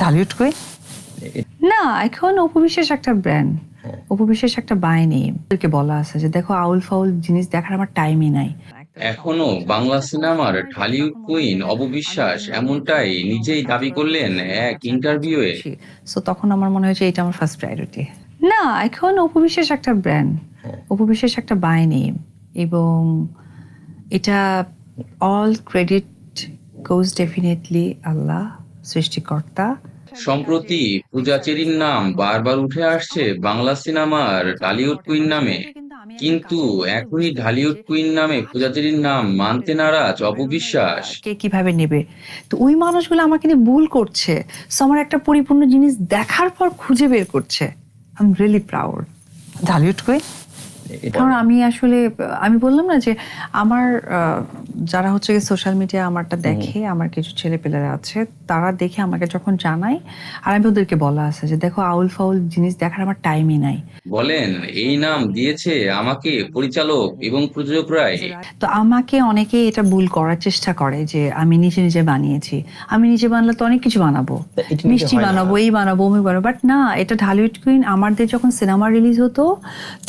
ঢালিউড কই না, এখন উপবিশেষ একটা ব্র্যান্ড, উপবিশেষ একটা বাহিনী ওদেরকে বলা আছে যে দেখো আউল ফাউল জিনিস দেখার আমার টাইমই নাই। এখনো বাংলা সিনেমার ঢালিউড কুইন অপবিশ্বাস এমনটাই নিজেই দাবি করলেন এক ইন্টারভিউয়ে। সো তখন আমার মনে হয়েছে এটা আমার ফার্স্ট প্রায়োরিটি। না, এখন উপবিশেষ একটা ব্র্যান্ড, উপবিশেষ একটা বাহিনী, এবং এটা অল ক্রেডিট গোজ ডেফিনেটলি আল্লাহ, সৃষ্টিকর্তা। সম্প্রতি পূজা চেরির নাম বারবার উঠে আসছে বাংলা সিনেমার ঢালিউড কুইন নামে, কিন্তু এখনই ঢালিউড কুইন নামে পূজা চেরির নাম মানতে নারাজ অপবিশ্বাস। কে কিভাবে নেবে, তো ওই মানুষগুলো আমাকে নিয়ে ভুল করছে, সো আমার একটা পরিপূর্ণ জিনিস দেখার পর খুঁজে বের করছে। I am really proud. Dhallywood কই, কারণ আমি আসলে আমি বললাম না যে আমার যারা হচ্ছে সোশ্যাল মিডিয়া আমারটা দেখে, আমার কিছু ছেলেপেলেরা আছে, তারা দেখে আমাকে যখন জানায়, আর আমি ওদেরকে বলা আছে যে দেখো আউল ফাউল জিনিস দেখার আমার টাইমই নাই। বলেন এই নাম দিয়েছে আমাকে পরিচালক এবং প্রযোজকরাই। তো আমাকে অনেকে এটা ভুল করার চেষ্টা করে যে আমি নিজে নিজে বানিয়েছি। আমি নিজে বানালে তো অনেক কিছু বানাবো, মিষ্টি বানাবো, এই বানাবো, অমুক বানাবো, বাট না, এটা ঢালিউড কুইন আমাদের যখন সিনেমা রিলিজ হতো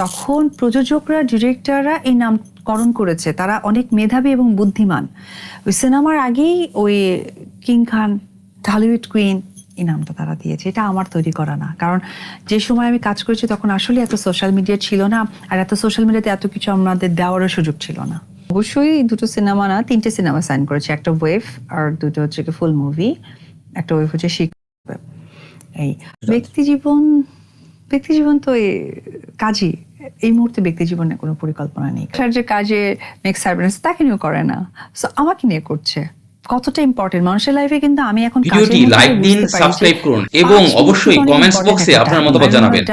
তখন প্রযোজকরা, ডিরেক্টররা এই নামকরণ করেছে। তারা অনেক মেধাবী এবং বুদ্ধিমান। ওই সিনেমার আগেই ওই কিং খান, ঢালিউড কুইন এই নামটা তারা দিয়েছে। এটা আমার তৈরি করা না, কারণ যে সময় আমি কাজ করেছি তখন আসলে এত সোশ্যাল মিডিয়া ছিল না, আর এত সোশ্যাল মিডিয়াতে এত কিছু আমাদের দেওয়ারও সুযোগ ছিল না। অবশ্যই দুটো সিনেমা না, 3টে সিনেমা সাইন করেছি, একটা ওয়েভ আর দুটো হচ্ছে কি ফুল মুভি। একটা ওয়েভ হচ্ছে এই ব্যক্তি জীবন তো কাজই, এই মুহূর্তে ব্যক্তি জীবনে কোনো পরিকল্পনা নেই। যে কাজে নেক্সট সার্ভিস তাকে নিয়েও করে না, সো আমাকে নিয়ে করছে। কতটা ইম্পর্টেন্ট মানুষের লাইফে, কিন্তু আমি এখন ভিডিওটি লাইক দিন, সাবস্ক্রাইব করুন এবং অবশ্যই কমেন্টস বক্সে আপনার মতামত জানাবেন।